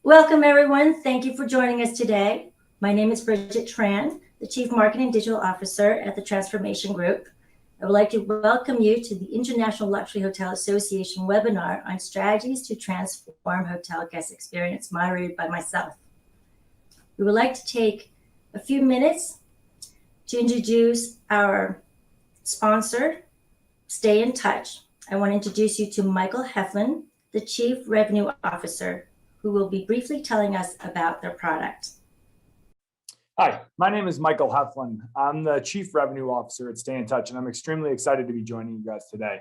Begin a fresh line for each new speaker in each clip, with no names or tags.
Welcome, everyone. Thank you for joining us today. My name is Bridget Tran, the Chief Marketing Digital Officer at the Transformation Group. I would like to welcome you to the International Luxury Hotel Association webinar on strategies to transform hotel guest experience, moderated by myself. We would like to take a few minutes to introduce our sponsor, Stay in Touch. I want to introduce you to Michael Hufflin, the Chief Revenue Officer, who will be briefly telling us about their product.
Hi, my name is Michael Hufflin. I'm the Chief Revenue Officer at Stay in Touch, and I'm extremely excited to be joining you guys today.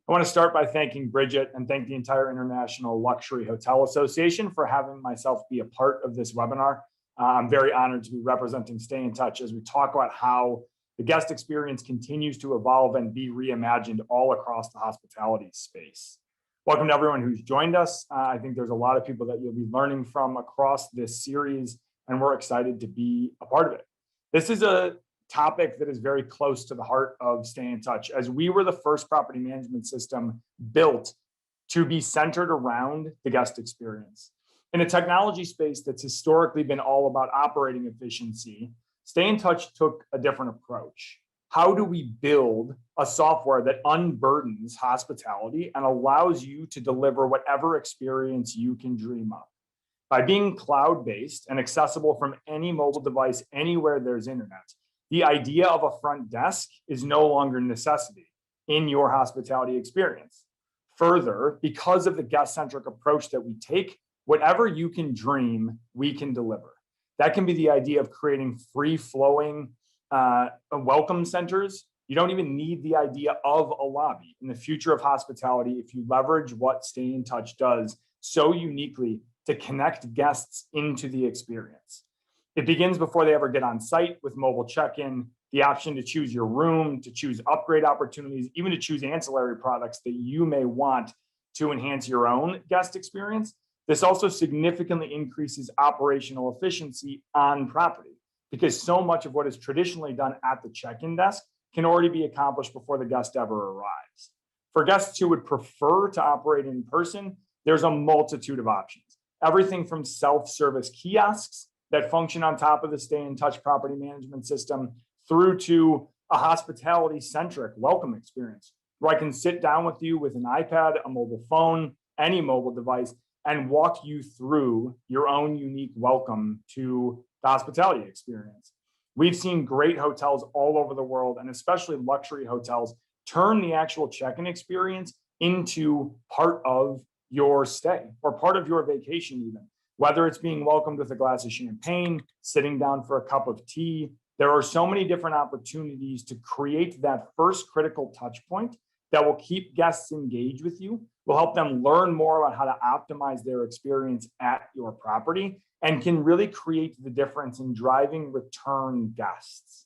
I want to start by thanking Bridget and thank the entire International Luxury Hotel Association for having myself be a part of this webinar. I'm very honored to be representing Stay in Touch as we talk about how the guest experience continues to evolve and be reimagined all across the hospitality space. Welcome to everyone who's joined us. I think there's a lot of people that you'll be learning from across this series, and we're excited to be a part of it. This is a topic that is very close to the heart of Stay in Touch, as we were the first property management system built to be centered around the guest experience. In a technology space that's historically been all about operating efficiency, Stay in Touch took a different approach. How do we build a software that unburdens hospitality and allows you to deliver whatever experience you can dream of? By being cloud-based and accessible from any mobile device anywhere there's internet, the idea of a front desk is no longer a necessity in your hospitality experience. Further, because of the guest-centric approach that we take, whatever you can dream, we can deliver. That can be the idea of creating free-flowing welcome centers. You don't even need the idea of a lobby. In the future of hospitality, if you leverage what Stay in Touch does so uniquely to connect guests into the experience. It begins before they ever get on site with mobile check-in, the option to choose your room, to choose upgrade opportunities, even to choose ancillary products that you may want to enhance your own guest experience. This also significantly increases operational efficiency on property, because so much of what is traditionally done at the check-in desk can already be accomplished before the guest ever arrives. For guests who would prefer to operate in person, there's a multitude of options. Everything from self-service kiosks that function on top of the Stay in Touch property management system through to a hospitality-centric welcome experience where I can sit down with you with an iPad, a mobile phone, any mobile device, and walk you through your own unique welcome to the hospitality experience. We've seen great hotels all over the world, and especially luxury hotels, turn the actual check-in experience into part of your stay or part of your vacation even. Whether it's being welcomed with a glass of champagne, sitting down for a cup of tea, there are so many different opportunities to create that first critical touch point that will keep guests engaged with you, will help them learn more about how to optimize their experience at your property, and can really create the difference in driving return guests.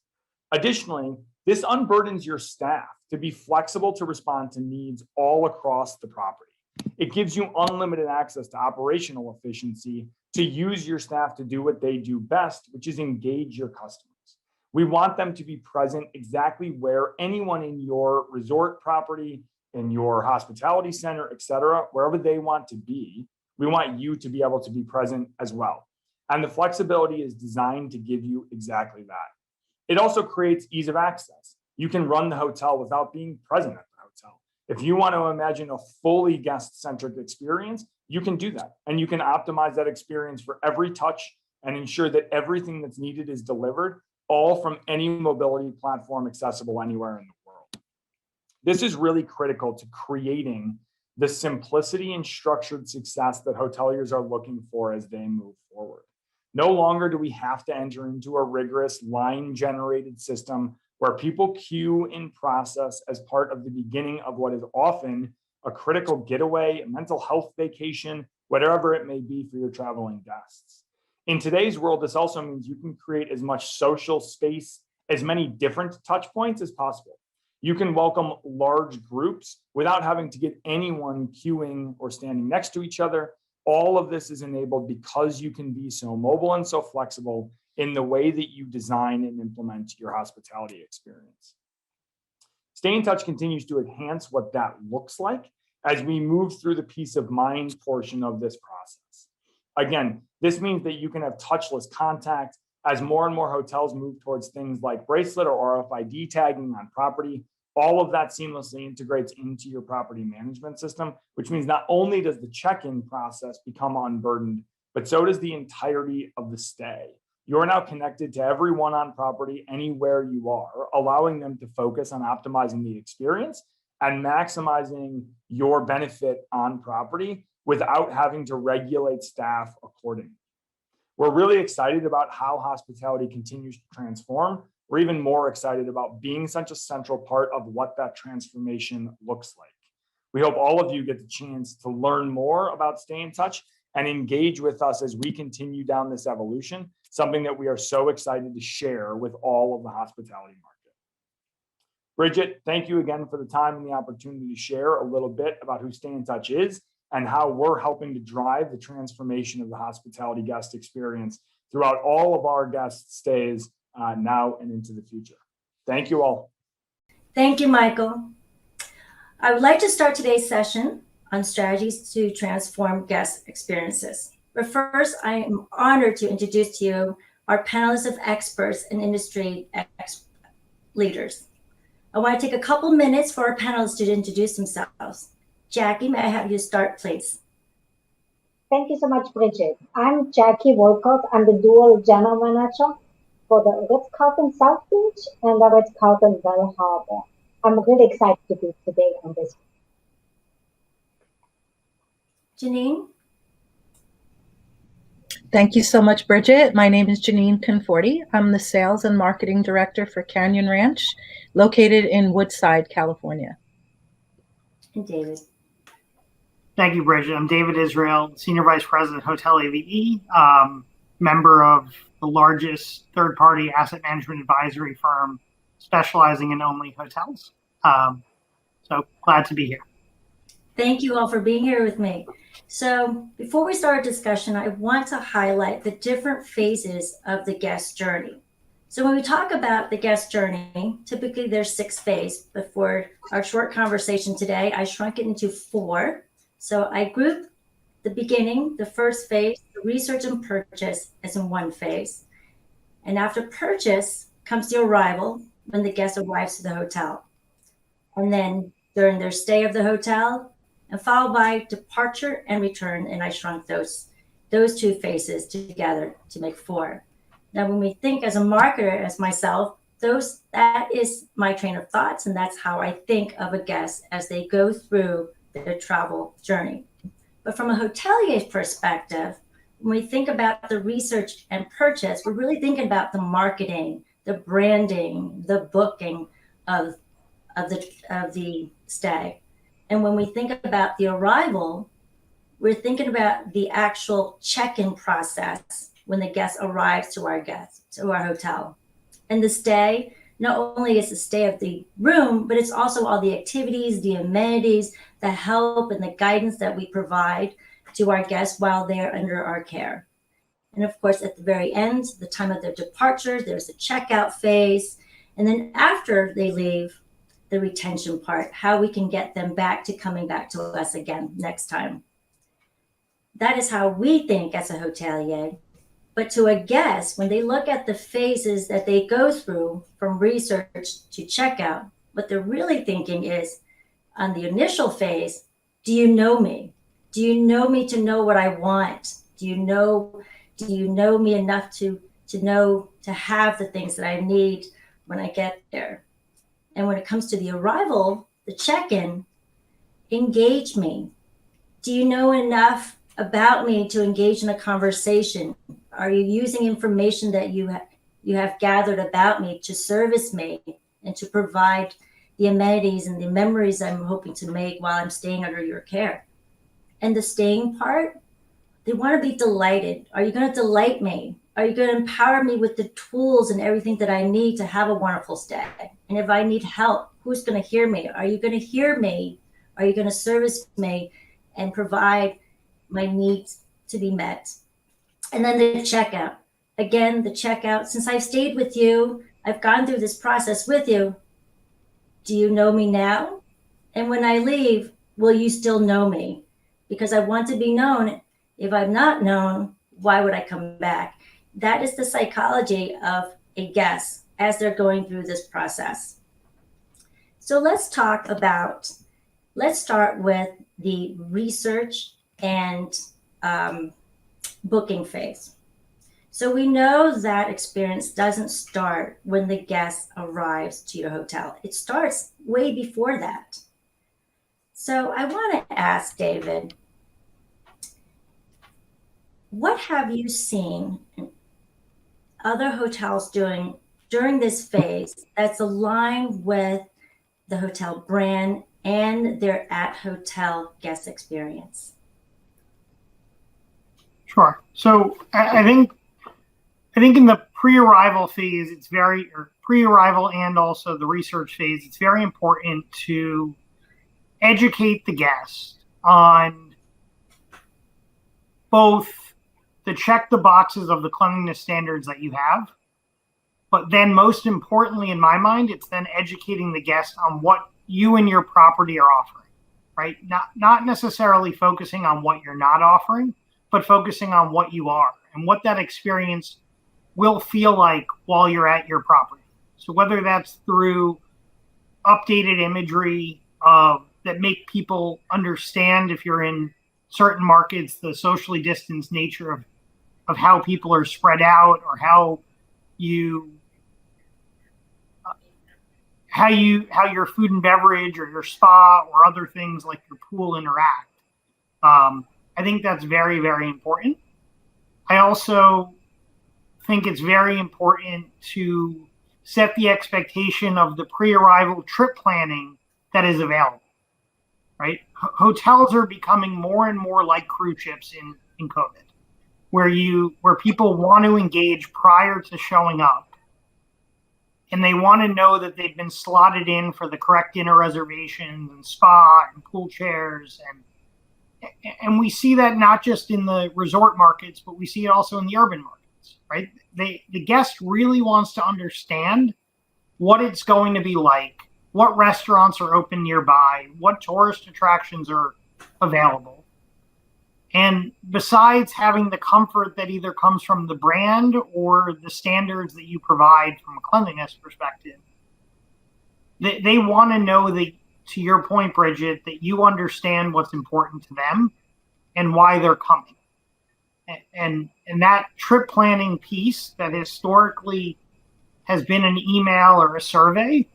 Additionally, this unburdens your staff to be flexible to respond to needs all across the property. It gives you unlimited access to operational efficiency to use your staff to do what they do best, which is engage your customers. We want them to be present exactly where anyone in your resort property, in your hospitality center, et cetera, wherever they want to be, we want you to be able to be present as well. And the flexibility is designed to give you exactly that. It also creates ease of access. You can run the hotel without being present at the hotel. If you want to imagine a fully guest-centric experience, you can do that. And you can optimize that experience for every touch and ensure that everything that's needed is delivered, all from any mobility platform accessible anywhere in the world. This is really critical to creating the simplicity and structured success that hoteliers are looking for as they move forward. No longer do we have to enter into a rigorous line-generated system where people queue in process as part of the beginning of what is often a critical getaway, a mental health vacation, whatever it may be for your traveling guests. In today's world, this also means you can create as much social space, as many different touch points as possible. You can welcome large groups without having to get anyone queuing or standing next to each other. All of this is enabled because you can be so mobile and so flexible in the way that you design and implement your hospitality experience. Stay in Touch continues to enhance what that looks like as we move through the peace of mind portion of this process. Again, this means that you can have touchless contact as more and more hotels move towards things like bracelet or RFID tagging on property. All of that seamlessly integrates into your property management system, which means not only does the check-in process become unburdened, but so does the entirety of the stay. You're now connected to everyone on property anywhere you are, allowing them to focus on optimizing the experience and maximizing your benefit on property without having to regulate staff accordingly. We're really excited about how hospitality continues to transform. We're even more excited about being such a central part of what that transformation looks like. We hope all of you get the chance to learn more about Stay in Touch and engage with us as we continue down this evolution, something that we are so excited to share with all of the hospitality market. Bridget, thank you again for the time and the opportunity to share a little bit about who Stay in Touch is and how we're helping to drive the transformation of the hospitality guest experience throughout all of our guest stays now and into the future. Thank you all.
Thank you, Michael. I would like to start today's session on strategies to transform guest experiences. But first, I am honored to introduce to you our panelists of experts and industry leaders. I want to take a couple minutes for our panelists to introduce themselves. Jackie, may I have you start, please?
Thank you so much, Bridget. I'm Jackie Volkov. I'm the dual general manager for the Ritz-Carlton South Beach and the Ritz-Carlton Bell Harbor. I'm really excited to be today on this.
Janine?
Thank you so much, Bridget. My name is Janine Conforti. I'm the Sales and Marketing Director for Canyon Ranch, located in Woodside, California.
And David?
Thank you, Bridget. I'm David Israel, Senior Vice President, Hotel AVE, member of the largest third-party asset management advisory firm specializing in only hotels. So glad to be here.
Thank you all for being here with me. So before we start our discussion, I want to highlight the different phases of the guest journey. So when we talk about the guest journey, typically there's 6 phases, but for our short conversation today, I shrunk it into 4. So I grouped the beginning, the first phase, the research and purchase as in 1 phase. And after purchase comes the arrival, when the guest arrives to the hotel. And then during their stay of the hotel, and followed by departure and return. And I shrunk those 2 phases together to make 4. Now, when we think as a marketer, as myself, that is my train of thoughts, and that's how I think of a guest as they go through their travel journey. But from a hotelier's perspective, when we think about the research and purchase, we're really thinking about the marketing, the branding, the booking of the stay. And when we think about the arrival, we're thinking about the actual check-in process when the guest arrives to our hotel. And the stay, not only is the stay of the room, but it's also all the activities, the amenities, the help and the guidance that we provide to our guests while they're under our care. And of course, at the very end, the time of their departure, there's a checkout phase. And then after they leave, the retention part, how we can get them back to coming back to us again next time. That is how we think as a hotelier. But to a guest, when they look at the phases that they go through from research to checkout, what they're really thinking is, on the initial phase, do you know me? Do you know me to know what I want? Do you know me enough to have the things that I need when I get there? And when it comes to the arrival, the check-in, engage me. Do you know enough about me to engage in a conversation? Are you using information that you have gathered about me to service me and to provide the amenities and the memories I'm hoping to make while I'm staying under your care? And the staying part, they want to be delighted. Are you going to delight me? Are you going to empower me with the tools and everything that I need to have a wonderful stay? And if I need help, who's going to hear me? Are you going to hear me? Are you going to service me and provide my needs to be met? And then the checkout. Again, the checkout. Since I've stayed with you, I've gone through this process with you. Do you know me now? And when I leave, will you still know me? Because I want to be known If I'm not known, why would I come back? That is the psychology of a guest as they're going through this process. So let's start with the research and booking phase. So we know that experience doesn't start when the guest arrives to your hotel. It starts way before that. So I want to ask David, what have you seen other hotels doing during this phase that's aligned with the hotel brand and their at-hotel guest experience?
Sure. So I think in the pre-arrival phase, pre-arrival and also the research phase, it's very important to educate the guest on both the check the boxes of the cleanliness standards that you have, but then most importantly, in my mind, it's then educating the guest on what you and your property are offering, right? Not necessarily focusing on what you're not offering, but focusing on what you are and what that experience will feel like while you're at your property. So whether that's through updated imagery that make people understand, if you're in certain markets, the socially distanced nature of how people are spread out, or how your food and beverage or your spa or other things like your pool interact. I think that's very, very important. I also think it's very important to set the expectation of the pre-arrival trip planning that is available, right? Hotels are becoming more and more like cruise ships in COVID, where people want to engage prior to showing up, and they want to know that they've been slotted in for the correct dinner reservations and spa and pool chairs, and we see that not just in the resort markets, but we see it also in the urban markets, right? The guest really wants to understand what it's going to be like, what restaurants are open nearby, what tourist attractions are available. And besides having the comfort that either comes from the brand or the standards that you provide from a cleanliness perspective, they want to know that, to your point, Bridget, that you understand what's important to them and why they're coming. And that trip planning piece that historically has been an email or a survey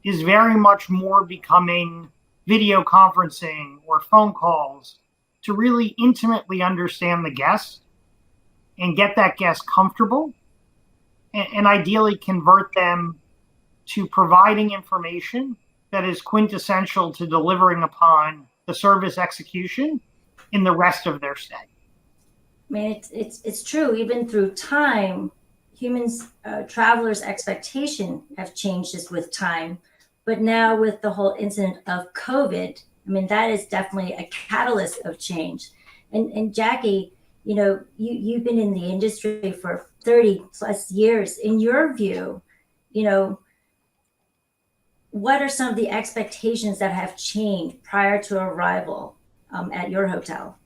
is very much more becoming video conferencing or phone calls to really intimately understand the guest and get that guest comfortable, and ideally convert them to providing information that is quintessential to delivering upon the service execution in the rest of their stay.
I mean, it's true. Even through time, travelers' expectation have changed just with time. But now with the whole incident of COVID, I mean, that is definitely a catalyst of change. And Jackie, you've been in the industry for 30 plus years. In your view, what are some of the expectations that have changed prior to arrival at your hotel?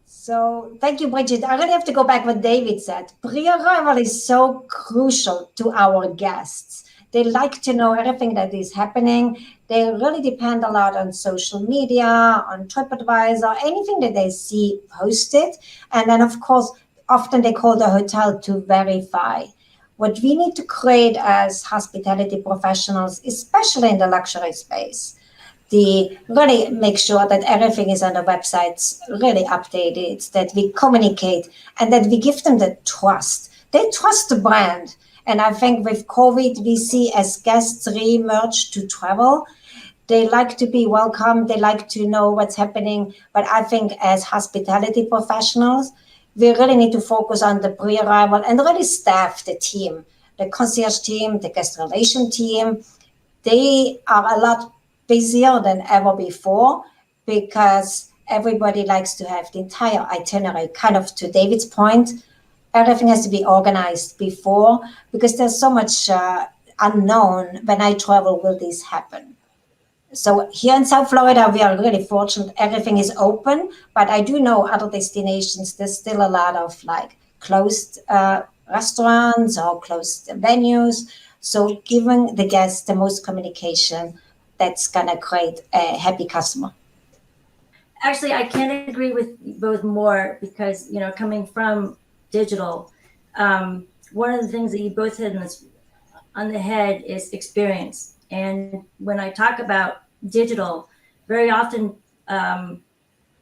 So thank you, Bridget. I really have to go back what David said. Pre-arrival is so crucial to our guests. They like to know everything that is happening. They really depend a lot on social media, on TripAdvisor, anything that they see posted. And then, of course, often they call the hotel to verify. What we need to create as hospitality professionals, especially in the luxury space, really make sure that everything is on the websites really updated, that we communicate, and that we give them the trust. They trust the brand. And I think with COVID, we see as guests re-emerge to travel, they like to be welcome. They like to know what's happening. But I think as hospitality professionals, we really need to focus on the pre-arrival and really staff the team, the concierge team, the guest relation team. They are a lot busier than ever before because everybody likes to have the entire itinerary. Kind of to David's point, everything has to be organized before because there's so much unknown. When I travel, will this happen? So here in South Florida, we are really fortunate. Everything is open, but I do know other destinations, there's still a lot of like closed restaurants or closed venues. So giving the guests the most communication, that's gonna create a happy customer.
Actually, I can't agree with you both more because, coming from digital, one of the things that you both hit on the head is experience. And when I talk about digital, very often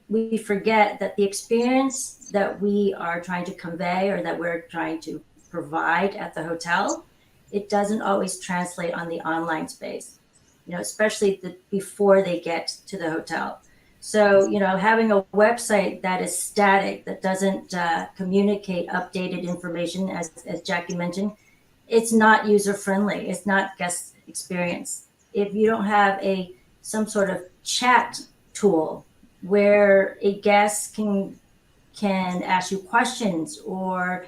we forget that the experience that we are trying to convey or that we're trying to provide at the hotel, it doesn't always translate on the online space, especially before they get to the hotel. So, having a website that is static, that doesn't communicate updated information, as Jackie mentioned, it's not user friendly. It's not guest experience. If you don't have some sort of chat tool where a guest can ask you questions or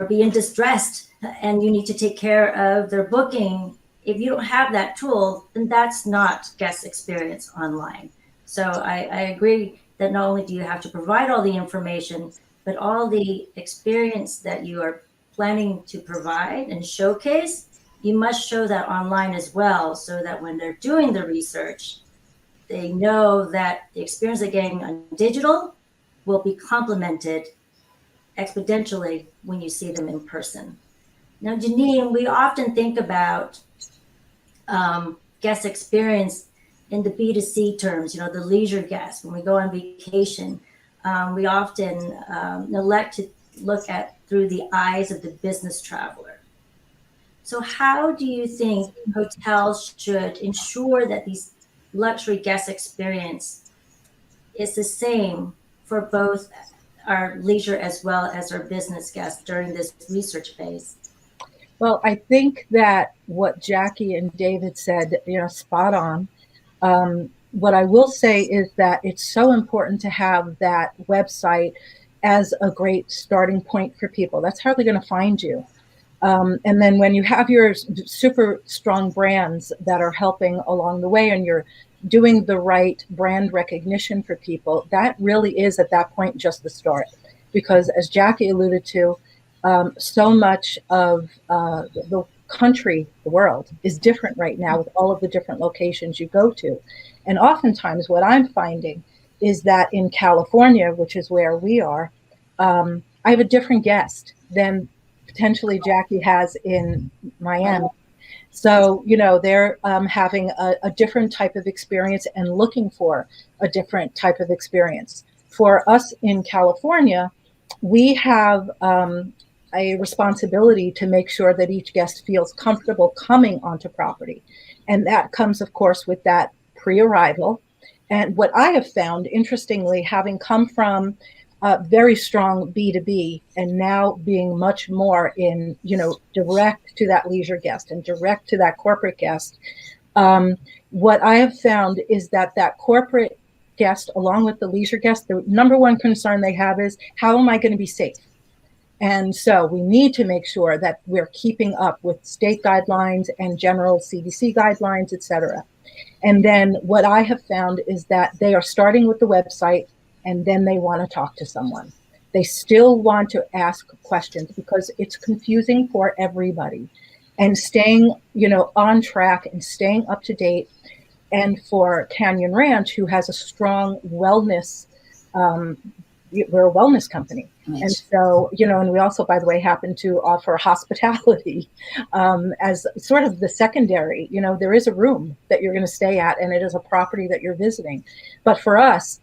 be in distress and you need to take care of their booking, if you don't have that tool, then that's not guest experience online. So I agree that not only do you have to provide all the information, but all the experience that you are planning to provide and showcase, you must show that online as well, so that when they're doing the research, they know that the experience they're getting on digital will be complemented exponentially when you see them in person. Now, Janine, we often think about guest experience in the B2C terms, the leisure guest. When we go on vacation, we often neglect to look at through the eyes of the business traveler. So how do you think hotels should ensure that these luxury guest experience is the same for both our leisure as well as our business guests during this research phase?
Well, I think that what Jackie and David said, spot on. What I will say is that it's so important to have that website as a great starting point for people. That's how they're going to find you. And then when you have your super strong brands that are helping along the way and you're doing the right brand recognition for people, that really is at that point just the start. Because as Jackie alluded to, so much of the country, the world, is different right now with all of the different locations you go to. And oftentimes what I'm finding is that in California, which is where we are, I have a different guest than potentially Jackie has in Miami. So, they're having a different type of experience and looking for a different type of experience. For us in California, we have a responsibility to make sure that each guest feels comfortable coming onto property. And that comes, of course, with that pre-arrival. And what I have found, interestingly, having come from very strong B2B and now being much more in, direct to that leisure guest and direct to that corporate guest, what I have found is that corporate guest, along with the leisure guest, the number one concern they have is, how am I going to be safe? And so we need to make sure that we're keeping up with state guidelines and general CDC guidelines, et cetera. And then what I have found is that they are starting with the website and then they want to talk to someone. They still want to ask questions because it's confusing for everybody. And staying, on track and staying up to date. And for Canyon Ranch, who has a strong wellness, we're a wellness company. Nice. And so, and we also, by the way, happen to offer hospitality as sort of the secondary. There is a room that you're going to stay at and it is a property that you're visiting. But for us,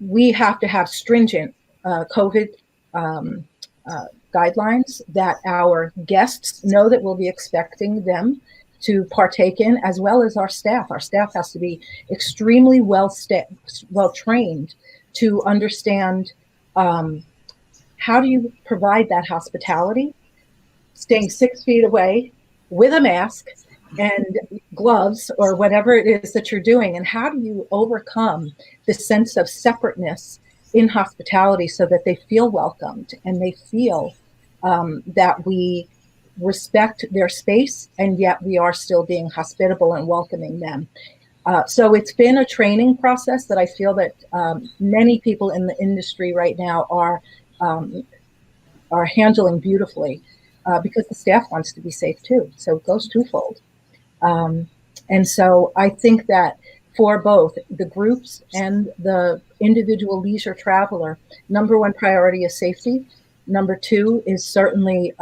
we have to have stringent COVID guidelines that our guests know that we'll be expecting them to partake in, as well as our staff. Our staff has to be extremely well trained to understand how do you provide that hospitality, staying 6 feet away with a mask and gloves or whatever it is that you're doing, and how do you overcome the sense of separateness in hospitality so that they feel welcomed and they feel that we respect their space and yet we are still being hospitable and welcoming them. So it's been a training process that I feel that many people in the industry right now are handling beautifully because the staff wants to be safe too. So it goes twofold. And so I think that for both the groups and the individual leisure traveler, number one priority is safety. Number two is certainly,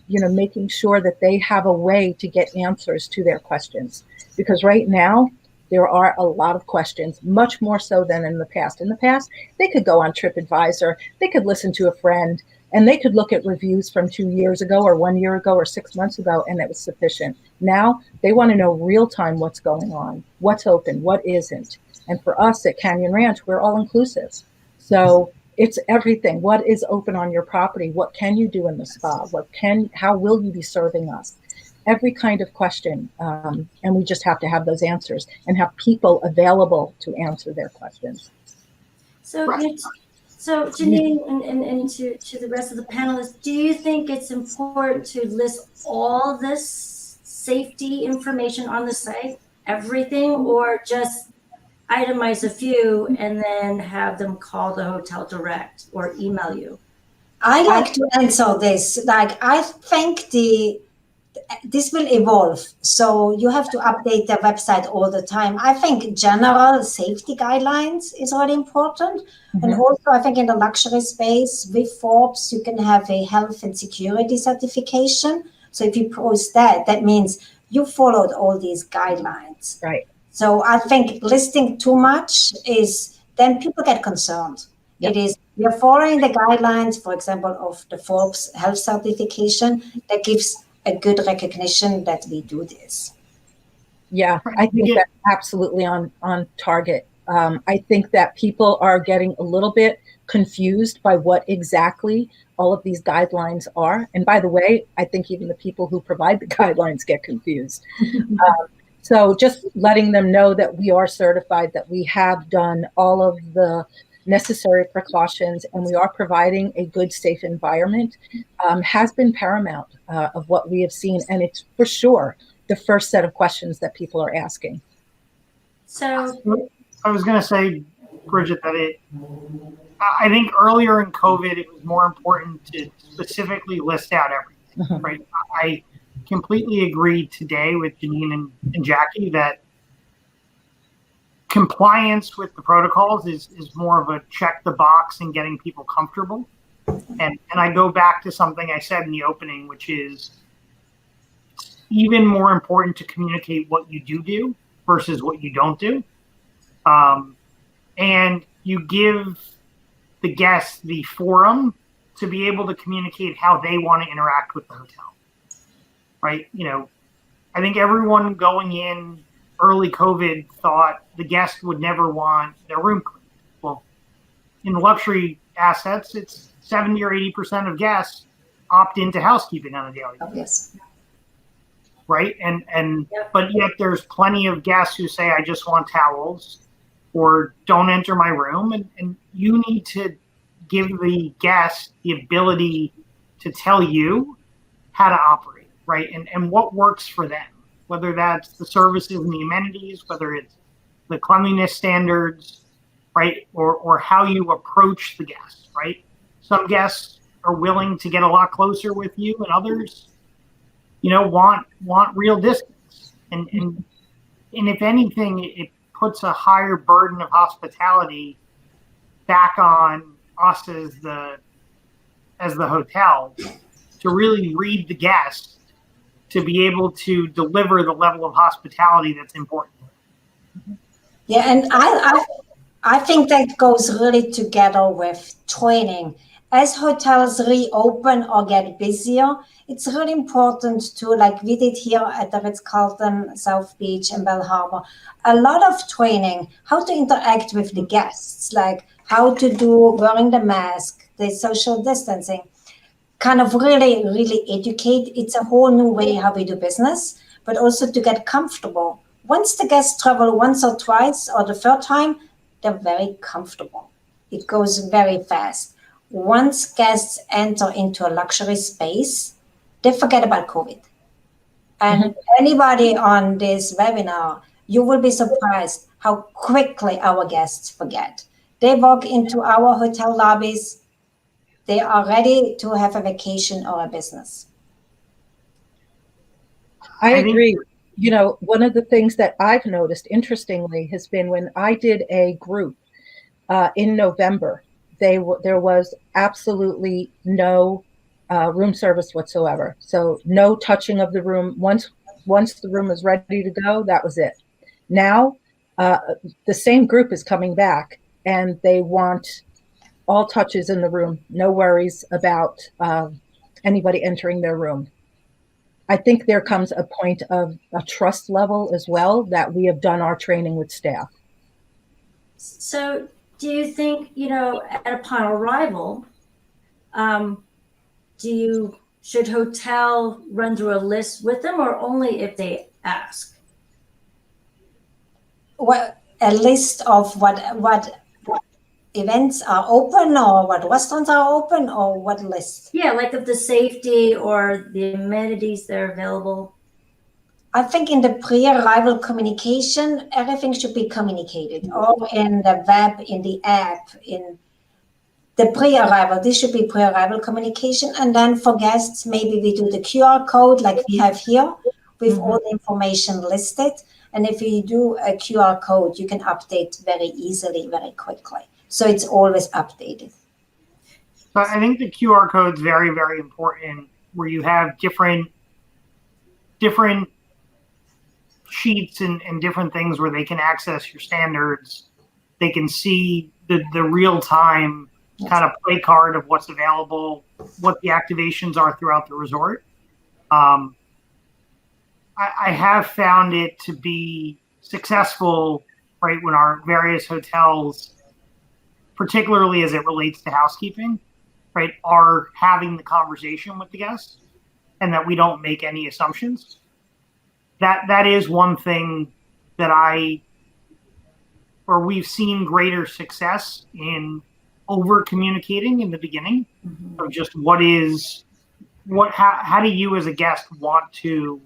making sure that they have a way to get answers to their questions. Because right now, there are a lot of questions, much more so than in the past. In the past, they could go on TripAdvisor, they could listen to a friend, and they could look at reviews from 2 years ago or 1 year ago or 6 months ago, and it was sufficient. Now, they want to know real time what's going on, what's open, what isn't. And for us at Canyon Ranch, we're all inclusive. So it's everything. What is open on your property? What can you do in the spa? How will you be serving us? Every kind of question. And we just have to have those answers and have people available to answer their questions.
So, so Janine and to the rest of the panelists, do you think it's important to list all this safety information on the site, everything, or just itemize a few and then have them call the hotel direct or email you?
I like to answer this. Like, I think this will evolve. So you have to update the website all the time. I think general safety guidelines is really important. Mm-hmm. And also I think in the luxury space with Forbes, you can have a health and security certification. So if you post that, that means you followed all these guidelines.
Right.
So I think listing too much then people get concerned. Yep. It is, we're following the guidelines, for example, of the Forbes health certification that gives a good recognition that we do this.
Yeah, I think that's absolutely on target. I think that people are getting a little bit confused by what exactly all of these guidelines are. And by the way, I think even the people who provide the guidelines get confused. So just letting them know that we are certified, that we have done all of the necessary precautions, and we are providing a good, safe environment has been paramount of what we have seen. And it's for sure the first set of questions that people are asking.
So
I was going to say, Bridget, that I think earlier in COVID, it was more important to specifically list out everything, right? I completely agree today with Janine and Jackie that compliance with the protocols is more of a check the box and getting people comfortable. And I go back to something I said in the opening, which is even more important to communicate what you do versus what you don't do. And you give the guests the forum to be able to communicate how they want to interact with the hotel. Right? I think everyone going in early COVID thought the guest would never want their room cleaned. Well, in the luxury assets, it's 70 or 80% of guests opt into housekeeping on a daily basis.
Yes.
Right? But yet there's plenty of guests who say, I just want towels or don't enter my room. And you need to give the guest the ability to tell you how to operate. Right, and what works for them, whether that's the services and the amenities, whether it's the cleanliness standards, right, or how you approach the guests, right? Some guests are willing to get a lot closer with you, and others, want real distance. And if anything, it puts a higher burden of hospitality back on us as the hotel to really read the guests, to be able to deliver the level of hospitality that's important.
Yeah, and I think that goes really together with training. As hotels reopen or get busier, it's really important to, like we did here at the Ritz-Carlton, South Beach and Bell Harbor, a lot of training, how to interact with the guests, like how to do wearing the mask, the social distancing. Kind of really, really educate. It's a whole new way how we do business, but also to get comfortable. Once the guests travel once or twice or the third time, they're very comfortable. It goes very fast. Once guests enter into a luxury space, they forget about COVID. And anybody on this webinar, you will be surprised how quickly our guests forget. They walk into our hotel lobbies, they are ready to have a vacation or a business.
I
I think-
agree. You know, one of the things that I've noticed, interestingly, has been when I did a group in November, there was absolutely no room service whatsoever. So no touching of the room. Once the room was ready to go, that was it. Now, the same group is coming back, and they want all touches in the room. No worries about anybody entering their room. I think there comes a point of a trust level as well that we have done our training with staff.
So do you think, upon arrival, should hotel run through a list with them, or only if they ask?
Well, a list of what events are open, or what restaurants are open, or what list?
Yeah, like of the safety or the amenities that are available.
I think in the pre-arrival communication, everything should be communicated, or in the web, in the app, in the pre-arrival. This should be pre-arrival communication. And then for guests, maybe we do the QR code like we have here with all the information listed. And if you do a QR code, you can update very easily, very quickly. So it's always updated.
So I think the QR code is very, very important, where you have different sheets and different things where they can access your standards. They can see the real time kind of play card of what's available, what the activations are throughout the resort. I have found it to be successful, right, when our various hotels, particularly as it relates to housekeeping, right, are having the conversation with the guests, and that we don't make any assumptions. That is one thing that we've seen greater success in over communicating in the beginning of just how do you as a guest want to,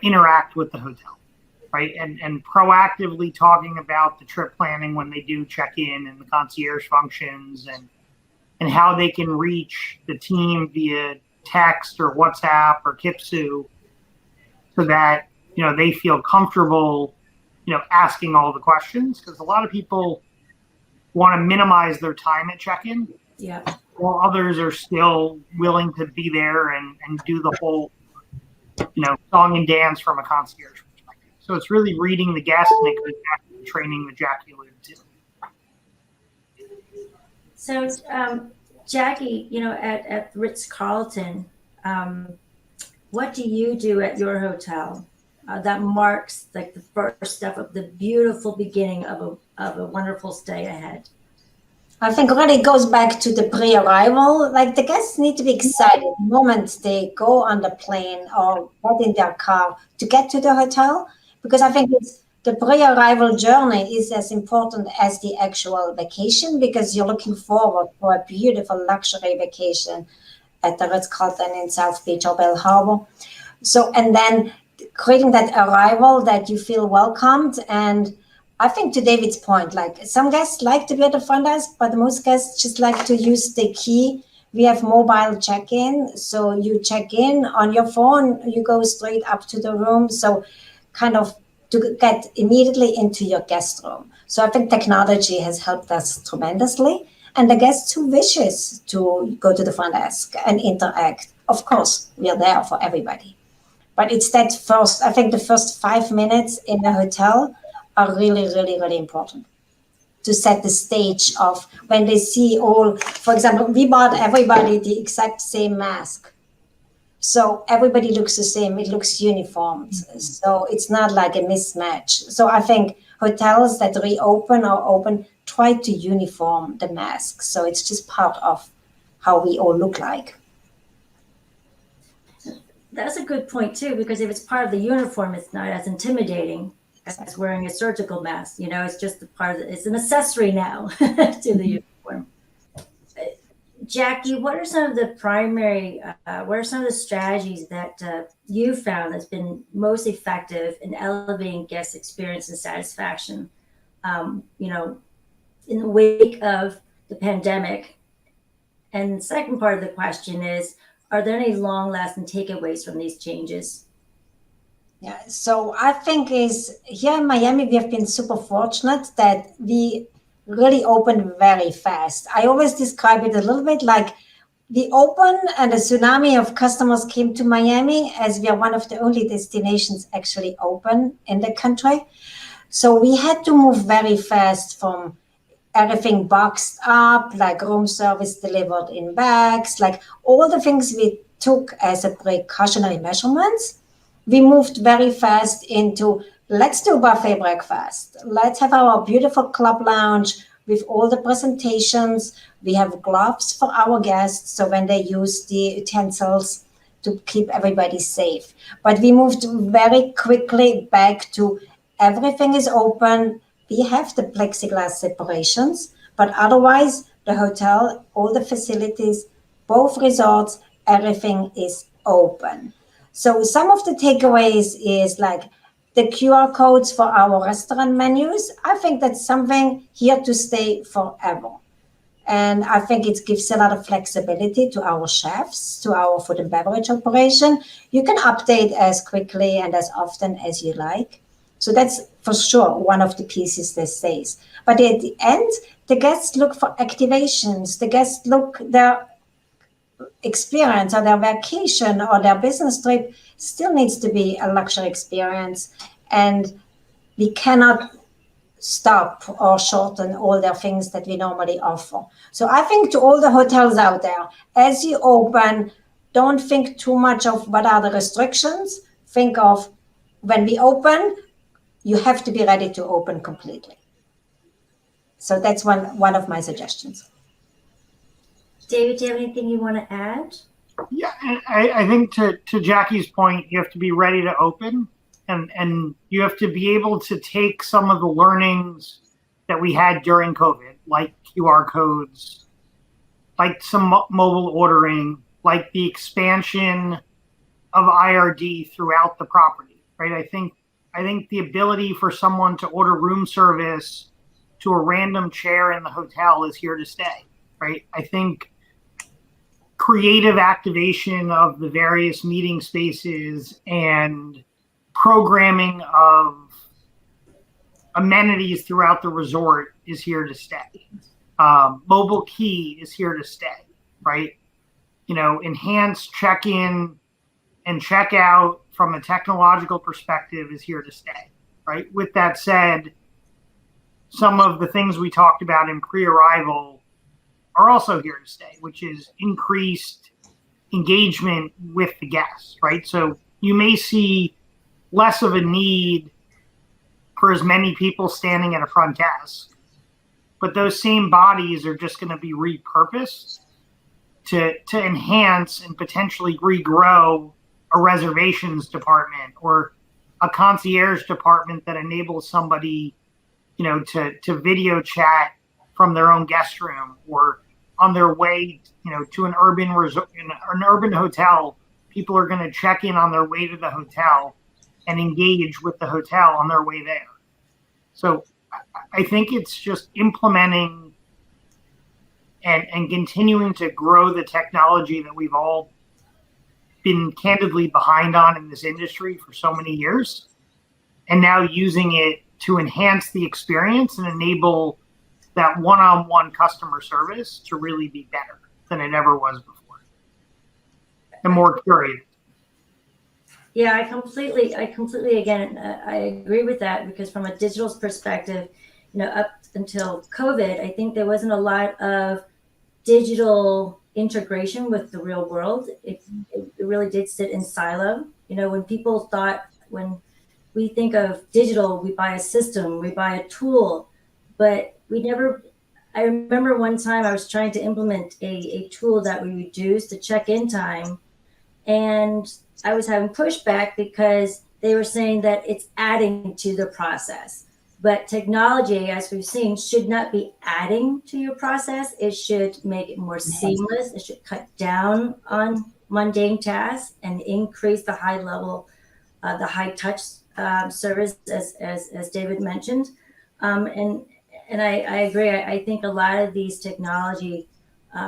interact with the hotel, right? And proactively talking about the trip planning when they do check in, and the concierge functions, and how they can reach the team via text or WhatsApp or Kipsu, so that they feel comfortable asking all the questions, because a lot of people want to minimize their time at check-in, while others are still willing to be there and do the whole song and dance from a concierge perspective. So it's really reading the guest, and it goes back to the training that Jackie alluded to.
So Jackie, at Ritz-Carlton, what do you do at your hotel that marks like the first step of the beautiful beginning of a wonderful stay ahead?
I think really it goes back to the pre-arrival. Like, the guests need to be excited the moment they go on the plane or get in their car to get to the hotel, because I think the pre-arrival journey is as important as the actual vacation, because you're looking forward for a beautiful luxury vacation at the Ritz-Carlton in South Beach or Bell Harbor. So, and then creating that arrival that you feel welcomed. And I think, to David's point, like, some guests like to be at the front desk, but most guests just like to use the key. We have mobile check-in, so you check in on your phone, you go straight up to the room. So kind of to get immediately into your guest room. So I think technology has helped us tremendously. And the guests who wishes to go to the front desk and interact, of course, we are there for everybody. But it's that first, I think the first 5 minutes in a hotel are really, really, really important to set the stage of when they see all, for example, we bought everybody the exact same mask. So everybody looks the same, it looks uniformed. So it's not like a mismatch. So I think hotels that reopen or open try to uniform the mask. So it's just part of how we all look like.
That's a good point too, because if it's part of the uniform, it's not as intimidating as wearing a surgical mask. It's just a part of it's an accessory now to the uniform. Jackie, what are some of the what are some of the strategies that you found that's been most effective in elevating guest experience and satisfaction, you know, in the wake of the pandemic? And the second part of the question is, are there any long lasting takeaways from these changes?
Yeah, so I think is here in Miami, we have been super fortunate that we really opened very fast. I always describe it a little bit like we opened and a tsunami of customers came to Miami as we are one of the only destinations actually open in the country. So we had to move very fast from everything boxed up, like room service delivered in bags, like all the things we took as a precautionary measurements. We moved very fast into let's do buffet breakfast. Let's have our beautiful club lounge with all the presentations. We have gloves for our guests, so when they use the utensils to keep everybody safe. But we moved very quickly back to everything is open. We have the plexiglass separations, but otherwise the hotel, all the facilities, both resorts, everything is open. So some of the takeaways is like the QR codes for our restaurant menus. I think that's something here to stay forever. And I think it gives a lot of flexibility to our chefs, to our food and beverage operation. You can update as quickly and as often as you like. So that's for sure one of the pieces that stays. But at the end, the guests look for activations. The guests look their experience or their vacation or their business trip still needs to be a luxury experience. And we cannot stop or shorten all the things that we normally offer. So I think to all the hotels out there, as you open, don't think too much of what are the restrictions. Think of when we open, you have to be ready to open completely. So that's one of my suggestions.
David, do you have anything you want to add?
Yeah, I think to Jackie's point, you have to be ready to open, and you have to be able to take some of the learnings that we had during COVID, like QR codes, like some mobile ordering, like the expansion of IRD throughout the property, right? I think the ability for someone to order room service to a random chair in the hotel is here to stay, right? I think creative activation of the various meeting spaces and programming of amenities throughout the resort is here to stay. Mobile key is here to stay, right? Enhanced check-in and check-out from a technological perspective is here to stay, right? With that said, some of the things we talked about in pre-arrival are also here to stay, which is increased engagement with the guests, right? So you may see less of a need for as many people standing at a front desk, but those same bodies are just going to be repurposed to enhance and potentially regrow a reservations department or a concierge department that enables somebody, to video chat from their own guest room, or on their way, to an urban resort, an urban hotel. People are going to check in on their way to the hotel and engage with the hotel on their way there. So I think it's just implementing and continuing to grow the technology that we've all been candidly behind on in this industry for so many years, and now using it to enhance the experience and enable that one-on-one customer service to really be better than it ever was before and more curated.
Yeah, I completely again, I agree with that, because from a digital perspective, up until COVID, I think there wasn't a lot of digital integration with the real world. It really did sit in silo. When we think of digital, we buy a system, we buy a tool, but I remember one time I was trying to implement a tool that we would use to check-in time, and I was having pushback because they were saying that it's adding to the process. But technology, as we've seen, should not be adding to your process. It should make it more seamless. It should cut down on mundane tasks and increase the high level, the high touch service, as David mentioned. And I agree. I think a lot of these technology,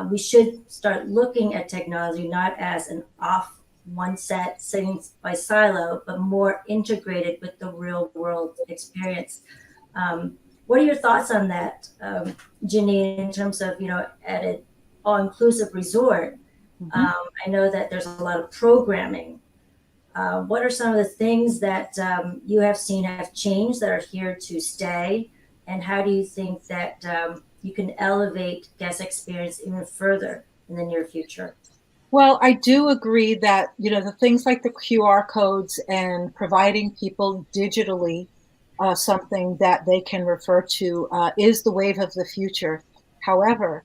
we should start looking at technology not as an off one set sitting by silo, but more integrated with the real world experience. What are your thoughts on that, Janine, in terms of, at an all-inclusive resort? I know that there's a lot of programming. What are some of the things that you have seen have changed that are here to stay? And how do you think that you can elevate guest experience even further in the near future?
Well, I do agree that, the things like the QR codes and providing people digitally something that they can refer to is the wave of the future. However,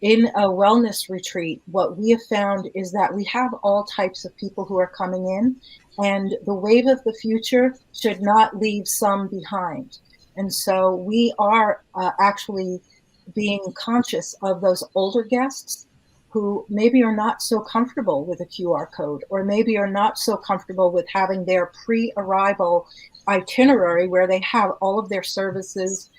in a wellness retreat, what we have found is that we have all types of people who are coming in, and the wave of the future should not leave some behind. And so we are actually being conscious of those older guests who maybe are not so comfortable with a QR code, or maybe are not so comfortable with having their pre-arrival itinerary where they have all of their services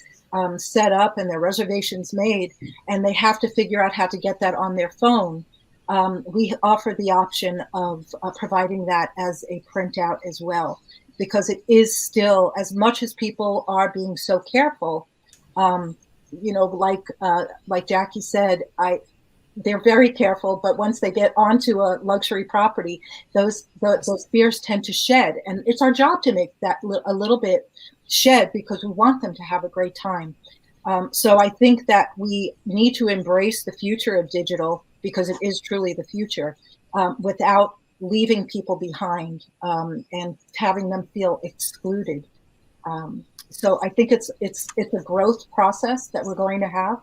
set up and their reservations made, and they have to figure out how to get that on their phone. We offer the option of providing that as a printout as well, because it is still, as much as people are being so careful, like Jackie said, they're very careful, but once they get onto a luxury property, those fears tend to shed. And it's our job to make that a little bit shed, because we want them to have a great time. So I think that we need to embrace the future of digital, because it is truly the future, without leaving people behind and having them feel excluded. So I think it's a growth process that we're going to have.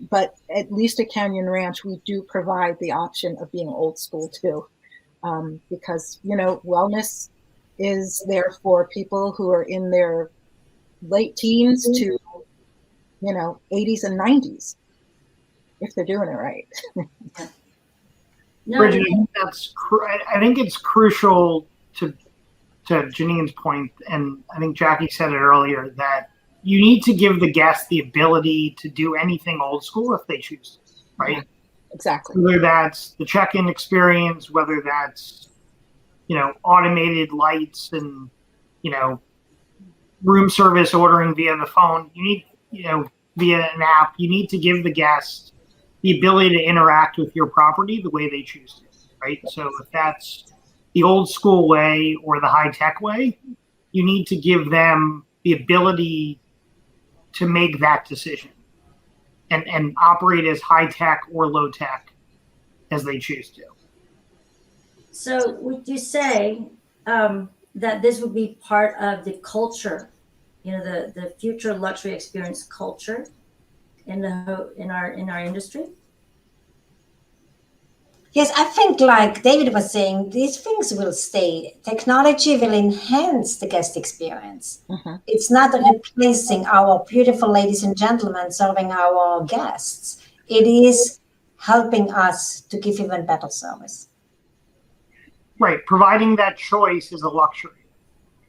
But at least at Canyon Ranch, we do provide the option of being old school too, because, wellness is there for people who are in their late teens to, 80s and 90s, if they're doing it right.
No,
Bridget, I think it's crucial to Janine's point, and I think Jackie said it earlier, that you need to give the guests the ability to do anything old school if they choose to, right?
Yeah, exactly.
Whether that's the check-in experience, whether that's, automated lights and, room service ordering via the phone, you need, via an app, you need to give the guests the ability to interact with your property the way they choose to, right? So if that's the old school way or the high-tech way, you need to give them the ability to make that decision and operate as high-tech or low-tech as they choose to.
So would you say that this would be part of the culture, the future luxury experience culture in our industry?
Yes, I think, like David was saying, these things will stay. Technology will enhance the guest experience. It's not replacing our beautiful ladies and gentlemen serving our guests. It is helping us to give even better service.
Right. Providing that choice is a luxury,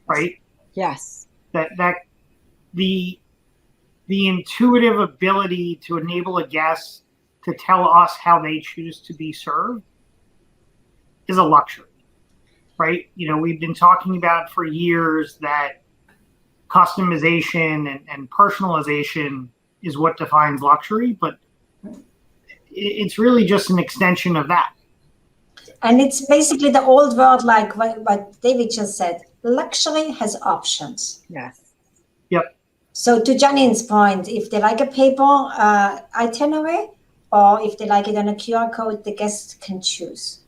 right?
Yes.
That the intuitive ability to enable a guest to tell us how they choose to be served is a luxury, right? We've been talking about for years that customization and personalization is what defines luxury, but it's really just an extension of that.
And it's basically the old world, like what David just said. Luxury has options.
Yes.
Yep.
So to Janine's point, if they like a paper itinerary, or if they like it on a QR code, the guests can choose.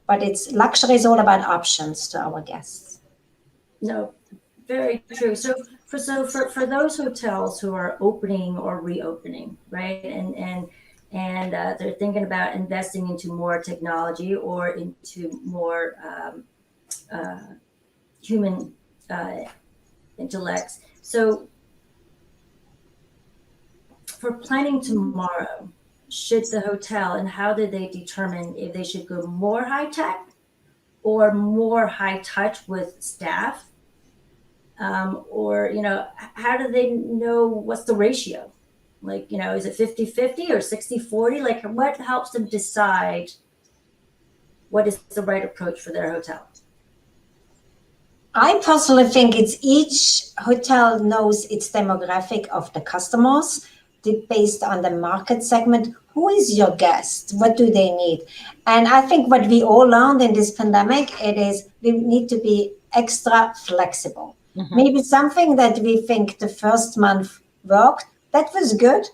But luxury is all about options to our guests.
No, very true. So for those hotels who are opening or reopening, right, and they're thinking about investing into more technology or into more human intellects. So for planning tomorrow, should the hotel, and how did they determine if they should go more high tech or more high touch with staff? Or, how do they know what's the ratio? Like, is it 50-50 or 60-40? Like, what helps them decide what is the right approach for their hotel?
I personally think it's each hotel knows its demographic of the customers based on the market segment. Who is your guest? What do they need? And I think what we all learned in this pandemic, it is we need to be extra flexible. Mm-hmm. Maybe something that we think the first month worked, that was good.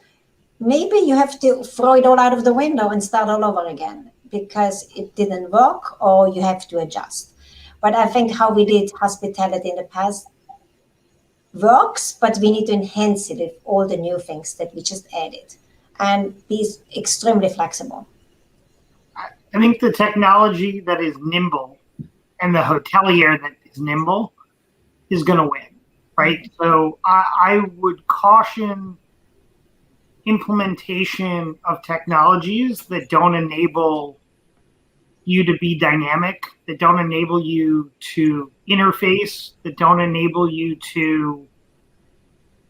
Maybe you have to throw it all out of the window and start all over again because it didn't work, or you have to adjust. But I think how we did hospitality in the past works, but we need to enhance it with all the new things that we just added and be extremely flexible.
I think the technology that is nimble and the hotelier that is nimble is going to win, right? So I would caution implementation of technologies that don't enable you to be dynamic, that don't enable you to interface, that don't enable you to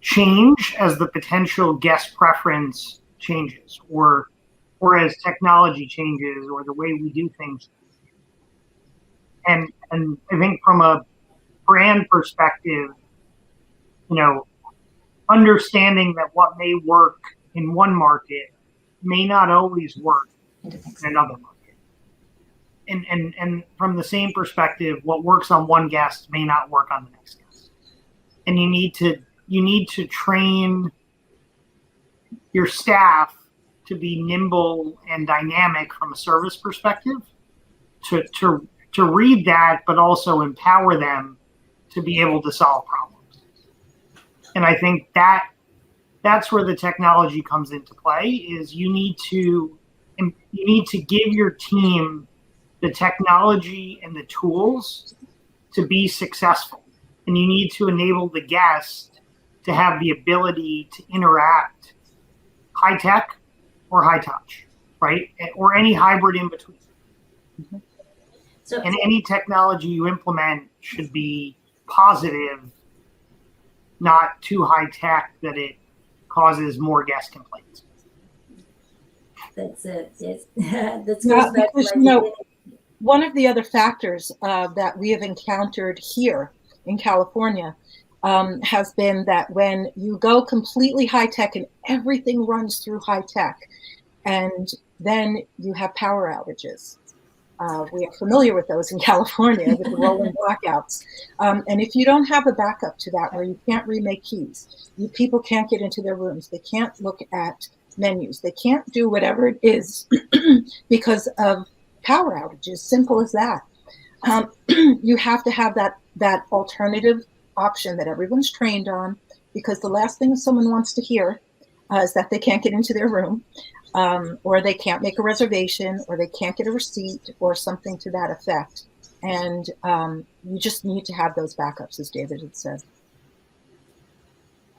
change as the potential guest preference changes, or as technology changes, or the way we do things. And I think from a brand perspective, understanding that what may work in one market may not always work in another market. And from the same perspective, what works on one guest may not work on the next guest. And you need to train your staff to be nimble and dynamic from a service perspective, to read that, but also empower them to be able to solve problems. And I think that's where the technology comes into play. Is you need to give your team the technology and the tools to be successful. And you need to enable the guest to have the ability to interact high tech or high touch, right? Or any hybrid in between. Mm-hmm. And any technology you implement should be positive, not too high tech that it causes more guest complaints.
That's it. Yes.
One of the other factors that we have encountered here in California has been that when you go completely high tech and everything runs through high tech, and then you have power outages. We are familiar with those in California with the rolling blackouts. And if you don't have a backup to that, where you can't remake keys, people can't get into their rooms, they can't look at menus, they can't do whatever it is because of power outages, simple as that. You have to have that alternative option that everyone's trained on, because the last thing someone wants to hear is that they can't get into their room, or they can't make a reservation, or they can't get a receipt, or something to that effect. And you just need to have those backups, as David had said.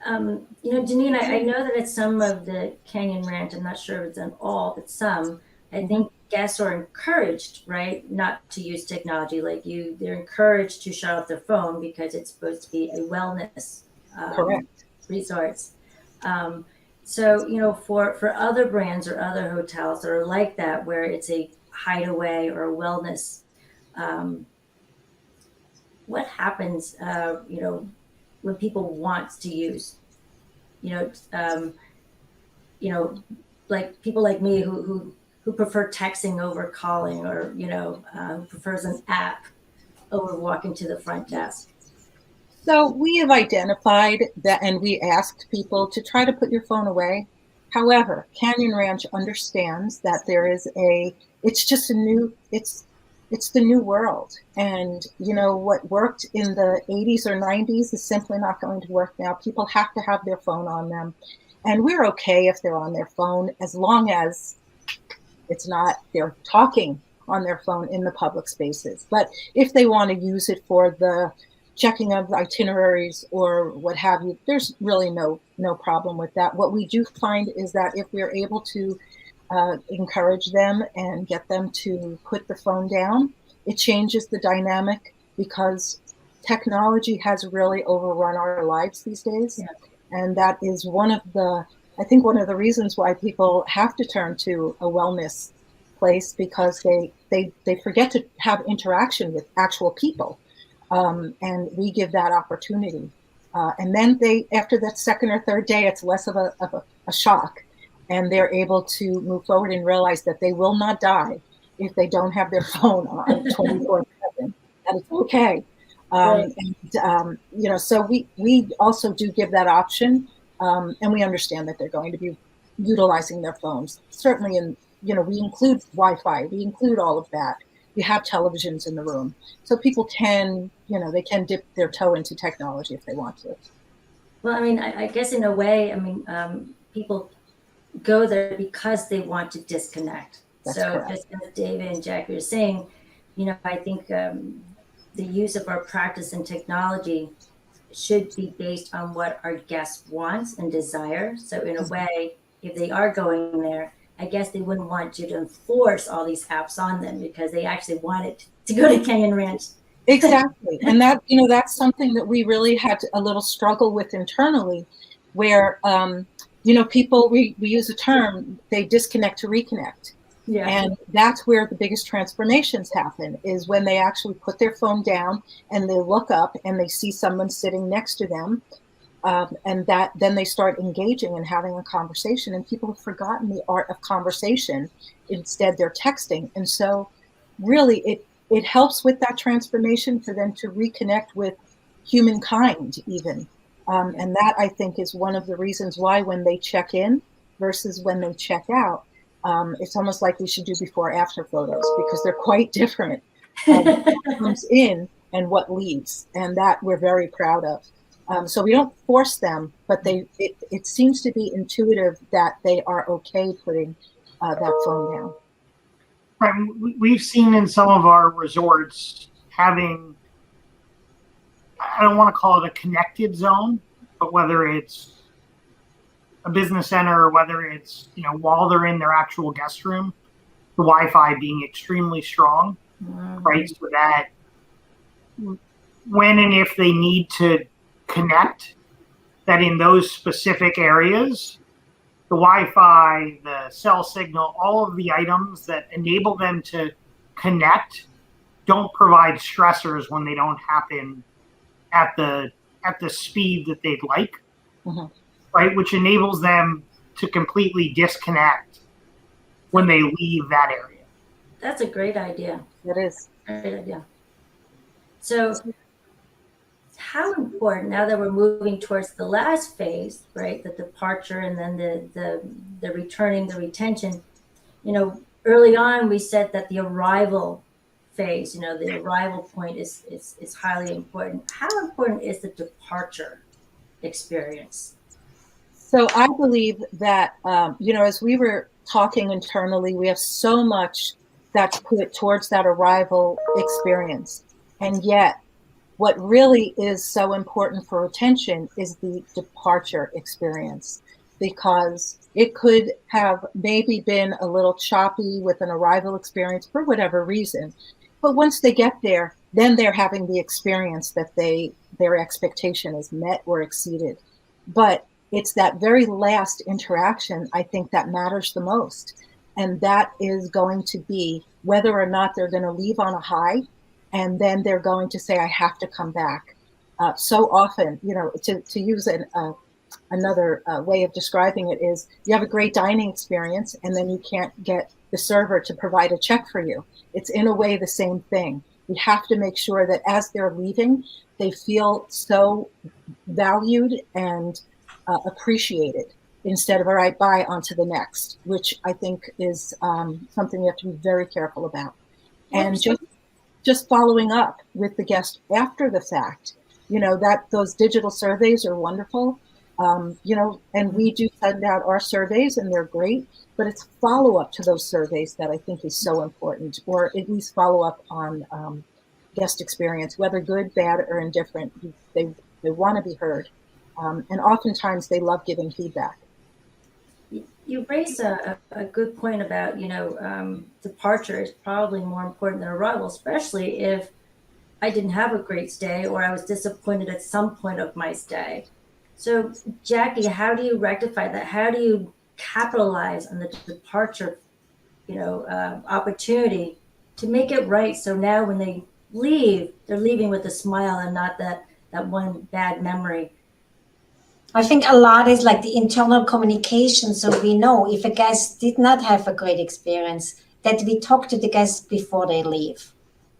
Janine, I know that at some of the Canyon Ranch, I'm not sure if it's on all, but some, I think guests are encouraged, right, not to use technology like they're encouraged to shut off their phone because it's supposed to be a wellness resource. So, for other brands or other hotels that are like that, where it's a hideaway or a wellness, what happens, when people want to use, like people like me who prefer texting over calling, or, who prefers an app over walking to the front desk?
So we have identified that, and we asked people to try to put your phone away. However, Canyon Ranch understands that it's the new world. And, what worked in the 80s or 90s is simply not going to work now. People have to have their phone on them. And we're okay if they're on their phone, as long as they're talking on their phone in the public spaces. But if they want to use it for the checking of itineraries or what have you, there's really no problem with that. What we do find is that if we're able to encourage them and get them to put the phone down, it changes the dynamic, because technology has really overrun our lives these days.
Yeah.
And that is one of the reasons why people have to turn to a wellness place, because they forget to have interaction with actual people. And we give that opportunity. And then after that second or third day, it's less of a shock. And they're able to move forward and realize that they will not die if they don't have their phone on 24/7. And it's okay.
Right.
So we also do give that option. And we understand that they're going to be utilizing their phones. Certainly we include Wi-Fi, we include all of that. We have televisions in the room. So people can dip their toe into technology if they want to.
Well, I mean, I guess in a way, people go there because they want to disconnect.
That's
so
correct.
just as David and Jackie were saying, I think the use of our practice in technology should be based on what our guests want and desire. So in a way, if they are going there, I guess they wouldn't want you to enforce all these apps on them because they actually wanted to go to Canyon Ranch.
Exactly. And that's something that we really had a little struggle with internally, where, people, we use a term, they disconnect to reconnect.
Yeah.
And that's where the biggest transformations happen, is when they actually put their phone down and they look up and they see someone sitting next to them. And then they start engaging and having a conversation, and people have forgotten the art of conversation. Instead, they're texting. And so really it helps with that transformation for them to reconnect with humankind even. And that, I think, is one of the reasons why when they check in versus when they check out, it's almost like we should do before after photos, because they're quite different. What comes in and what leaves, and that we're very proud of. So we don't force them, but it seems to be intuitive that they are okay putting that phone down.
Right. We've seen in some of our resorts having, I don't want to call it a connected zone, but whether it's a business center or whether it's, while they're in their actual guest room, the Wi-Fi being extremely strong, right? So that when and if they need to connect, that in those specific areas, the Wi-Fi, the cell signal, all of the items that enable them to connect don't provide stressors when they don't happen at the speed that they'd like, right? Which enables them to completely disconnect when they leave that area.
That's a great idea.
It is.
Great idea. So how important, now that we're moving towards the last phase, right, the departure and then the returning, the retention, early on we said that the arrival phase, the arrival point is highly important. How important is the departure experience?
So I believe that, as we were talking internally, we have so much that's put towards that arrival experience. And yet, what really is so important for retention is the departure experience, because it could have maybe been a little choppy with an arrival experience for whatever reason. But once they get there, then they're having the experience that their expectation is met or exceeded. But it's that very last interaction, I think, that matters the most. And that is going to be whether or not they're going to leave on a high, and then they're going to say, I have to come back. So often, to use another way of describing it is, you have a great dining experience and then you can't get the server to provide a check for you. It's in a way the same thing. We have to make sure that as they're leaving, they feel so valued and appreciated, instead of, all right, bye, on to the next, which I think is something we have to be very careful about. And just following up with the guest after the fact, that those digital surveys are wonderful, and we do send out our surveys and they're great, but it's follow up to those surveys that I think is so important, or at least follow up on guest experience, whether good, bad, or indifferent. They want to be heard. And oftentimes they love giving feedback.
You raised a good point about, departure is probably more important than arrival, especially if I didn't have a great stay or I was disappointed at some point of my stay. So, Jackie, how do you rectify that? How do you capitalize on the departure, opportunity to make it right? So now when they leave, they're leaving with a smile and not that one bad memory.
I think a lot is like the internal communication. So we know if a guest did not have a great experience, that we talk to the guests before they leave.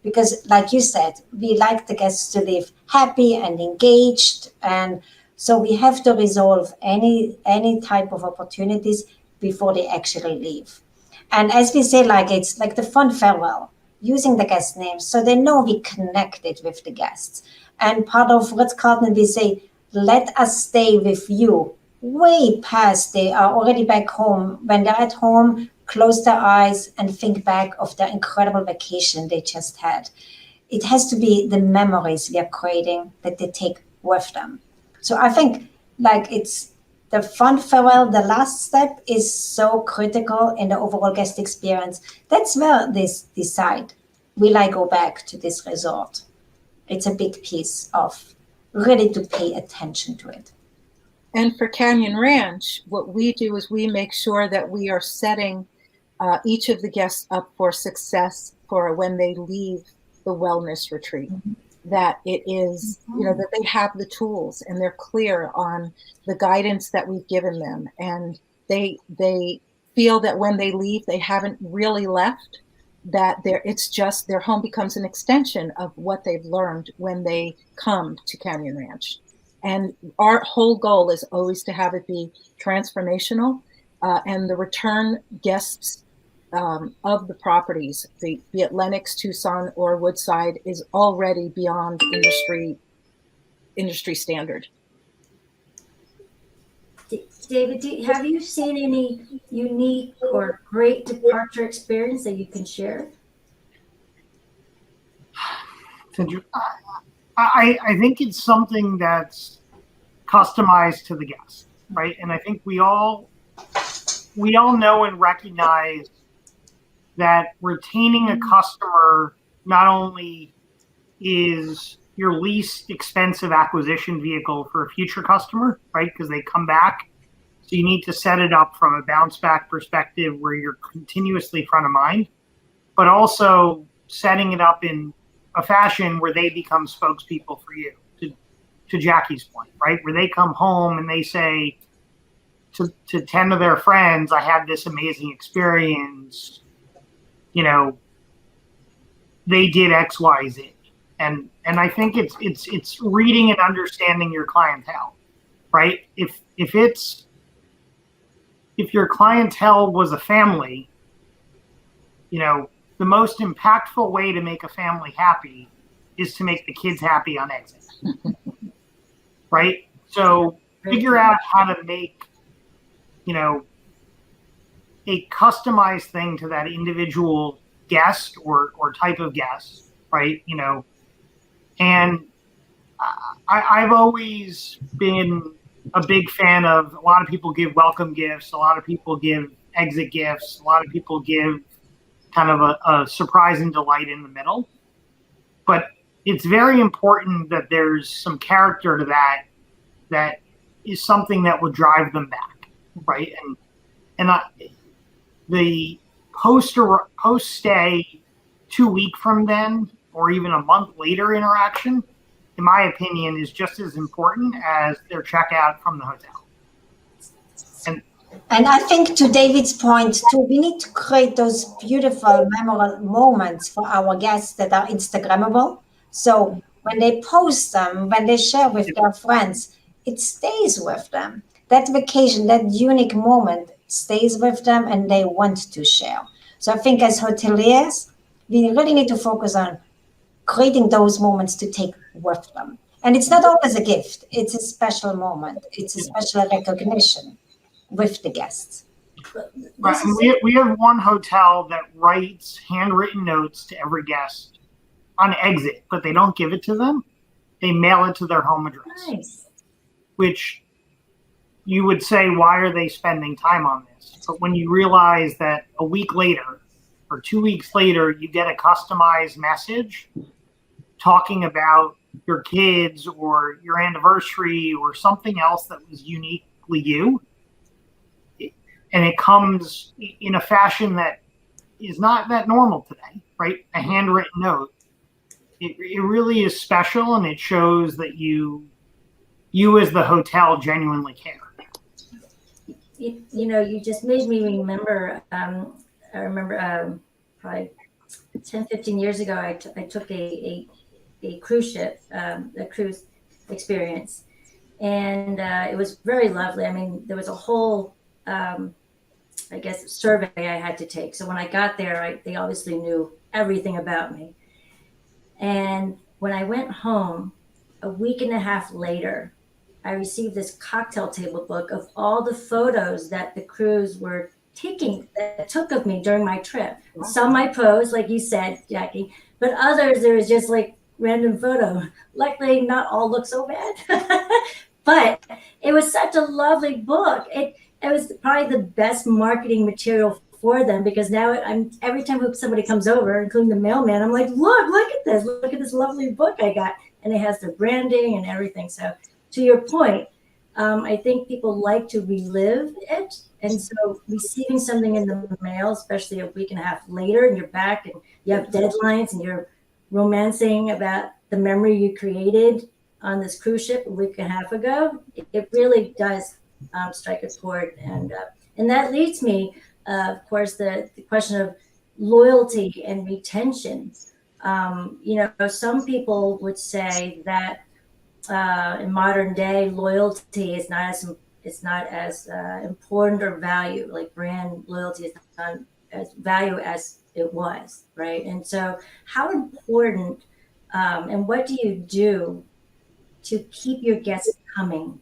Because like you said, we like the guests to leave happy and engaged. And so we have to resolve any type of opportunities before they actually leave. And as we say, like it's like the fun farewell, using the guest names so they know we connected with the guests. And part of Ritz-Carlton, we say, let us stay with you way past they are already back home. When they're at home, close their eyes and think back of their incredible vacation they just had. It has to be the memories we are creating that they take with them. So I think like it's the fun farewell, the last step is so critical in the overall guest experience. That's where they decide, will I go back to this resort? It's a big piece of really to pay attention to it.
And for Canyon Ranch, what we do is we make sure that we are setting each of the guests up for success for when they leave the wellness retreat. That it is, that they have the tools and they're clear on the guidance that we've given them. And they feel that when they leave, they haven't really left, that it's just their home becomes an extension of what they've learned when they come to Canyon Ranch. And our whole goal is always to have it be transformational, and the return guests of the properties, be it Lenox, Tucson, or Woodside, is already beyond industry standard.
David, have you seen any unique or great departure experience that you can share?
I think it's something that's customized to the guest, right? And I think we all know and recognize that retaining a customer not only is your least expensive acquisition vehicle for a future customer, right? Because they come back. So you need to set it up from a bounce back perspective where you're continuously front of mind, but also setting it up in a fashion where they become spokespeople for you, to Jackie's point, right? Where they come home and they say to 10 of their friends, I had this amazing experience, they did X, Y, Z. And I think it's reading and understanding your clientele, right? If your clientele was a family, the most impactful way to make a family happy is to make the kids happy on exit, right? So figure out how to make, a customized thing to that individual guest or type of guest, right? And I've always been a big fan of, a lot of people give welcome gifts, a lot of people give exit gifts, a lot of people give kind of a surprise and delight in the middle. But it's very important that there's some character to that is something that will drive them back, right? And the post-stay 2 week from then, or even a month later interaction, in my opinion, is just as important as their checkout from the hotel.
And I think to David's point too, we need to create those beautiful, memorable moments for our guests that are Instagrammable. So when they post them, when they share with their friends, it stays with them. That vacation, that unique moment stays with them and they want to share. So I think as hoteliers, we really need to focus on creating those moments to take with them. And it's not always a gift. It's a special moment. It's a special recognition with the guests.
Right. And we have one hotel that writes handwritten notes to every guest on exit, but they don't give it to them. They mail it to their home address,
Nice.
which you would say, why are they spending time on this? But when you realize that a week later or 2 weeks later, you get a customized message talking about your kids or your anniversary or something else that was uniquely you, and it comes in a fashion that is not that normal today, right? A handwritten note. It really is special, and it shows that you as the hotel genuinely care.
You just made me remember. I remember probably 10, 15 years ago, I took a cruise ship, a cruise experience, and it was very lovely. I mean, there was a whole, I guess, survey I had to take. So when I got there, they obviously knew everything about me. And when I went home, a week and a half later, I received this cocktail table book of all the photos that the crews were took of me during my trip. Some I posed, like you said, Jackie, but others there was just like random photo. Luckily, not all look so bad, but it was such a lovely book. It was probably the best marketing material for them, because now every time somebody comes over, including the mailman, I'm like, look at this lovely book I got, and it has their branding and everything. So to your point, I think people like to relive it. And so receiving something in the mail, especially a week and a half later, and you're back and you have deadlines and you're romancing about the memory you created on this cruise ship a week and a half ago, it really does strike a chord. And that leads me, of course, the question of loyalty and retention. Some people would say that in modern day, loyalty is not as important or value, like brand loyalty is not as value as it was, right? And so how important and what do you do to keep your guests coming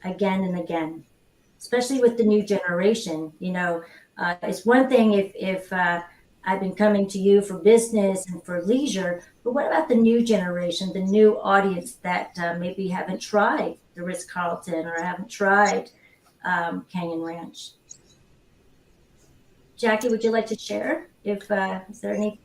again and again, especially with the new generation? It's one thing if I've been coming to you for business and for leisure, but what about the new generation, the new audience that maybe haven't tried the Ritz-Carlton or haven't tried Canyon Ranch? Jackie, would you like to share? Is there any?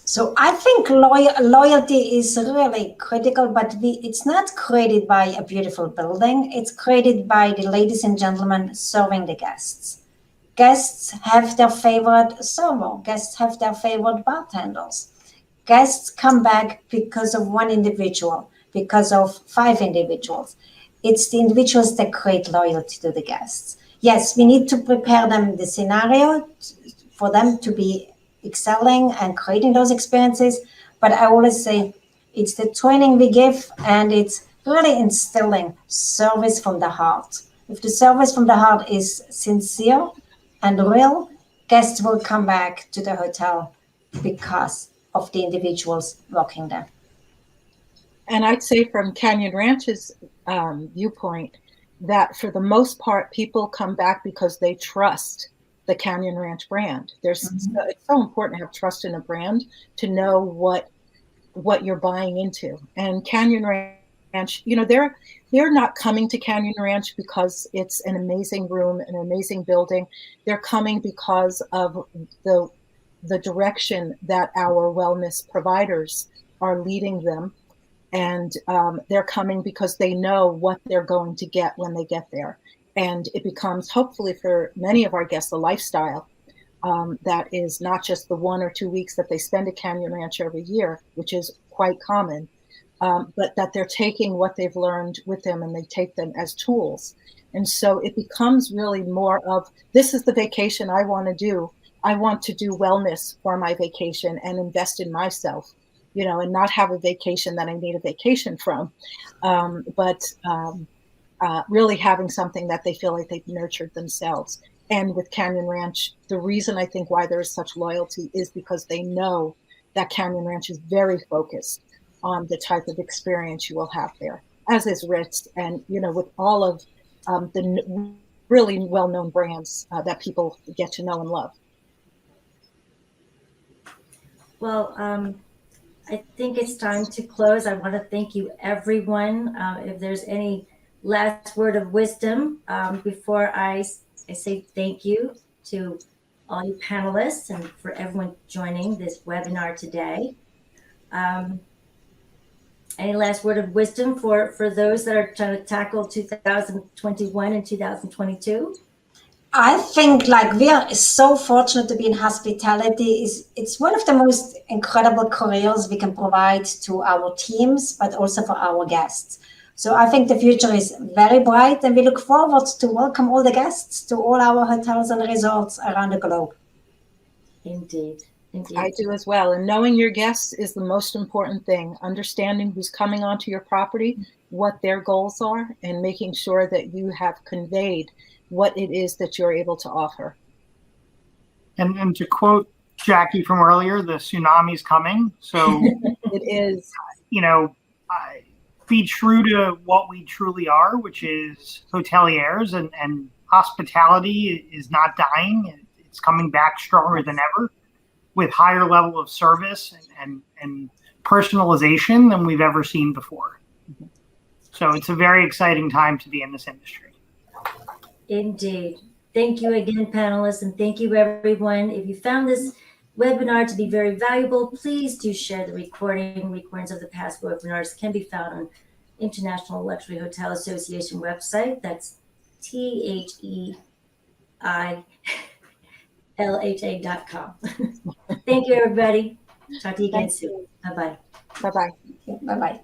So I think loyalty is really critical, but it's not created by a beautiful building. It's created by the ladies and gentlemen serving the guests. Guests have their favorite server. Guests have their favorite bartenders. Guests come back because of one individual, because of 5 individuals. It's the individuals that create loyalty to the guests. Yes, we need to prepare them the scenario for them to be excelling and creating those experiences. But I always say it's the training we give, and it's really instilling service from the heart. If the service from the heart is sincere and real, guests will come back to the hotel because of the individuals working there.
And I'd say from Canyon Ranch's viewpoint, that for the most part, people come back because they trust the Canyon Ranch brand. It's so important to have trust in a brand, to know what you're buying into. And Canyon Ranch, they're not coming to Canyon Ranch because it's an amazing room, an amazing building. They're coming because of the direction that our wellness providers are leading them. And they're coming because they know what they're going to get when they get there. And it becomes, hopefully for many of our guests, a lifestyle that is not just the 1 or 2 weeks that they spend at Canyon Ranch every year, which is quite common, but that they're taking what they've learned with them and they take them as tools. And so it becomes really more of, this is the vacation I want to do. I want to do wellness for my vacation and invest in myself, and not have a vacation that I need a vacation from, but really having something that they feel like they've nurtured themselves. And with Canyon Ranch, the reason I think why there is such loyalty is because they know that Canyon Ranch is very focused on the type of experience you will have there, as is Ritz, and with all of the really well-known brands that people get to know and love.
Well, I think it's time to close. I want to thank you, everyone. If there's any last word of wisdom before I say thank you to all you panelists and for everyone joining this webinar today. Any last word of wisdom for those that are trying to tackle 2021 and 2022?
I think like we are so fortunate to be in hospitality. It's one of the most incredible careers we can provide to our teams, but also for our guests. So I think the future is very bright, and we look forward to welcome all the guests to all our hotels and resorts around the globe.
Indeed. Indeed.
I do as well. And knowing your guests is the most important thing. Understanding who's coming onto your property, what their goals are, and making sure that you have conveyed what it is that you're able to offer.
And to quote Jackie from earlier, the tsunami's coming. So
It is.
Be true to what we truly are, which is hoteliers, and hospitality is not dying. It's coming back stronger than ever, with higher level of service and personalization than we've ever seen before. So it's a very exciting time to be in this industry.
Indeed. Thank you again, panelists, and thank you, everyone. If you found this webinar to be very valuable, please do share the recording. Recordings of the past webinars can be found on International Luxury Hotel Association website. That's THEILHA.com. Thank you, everybody. Talk to you again soon. Bye-bye.
Bye-bye.
Bye-bye.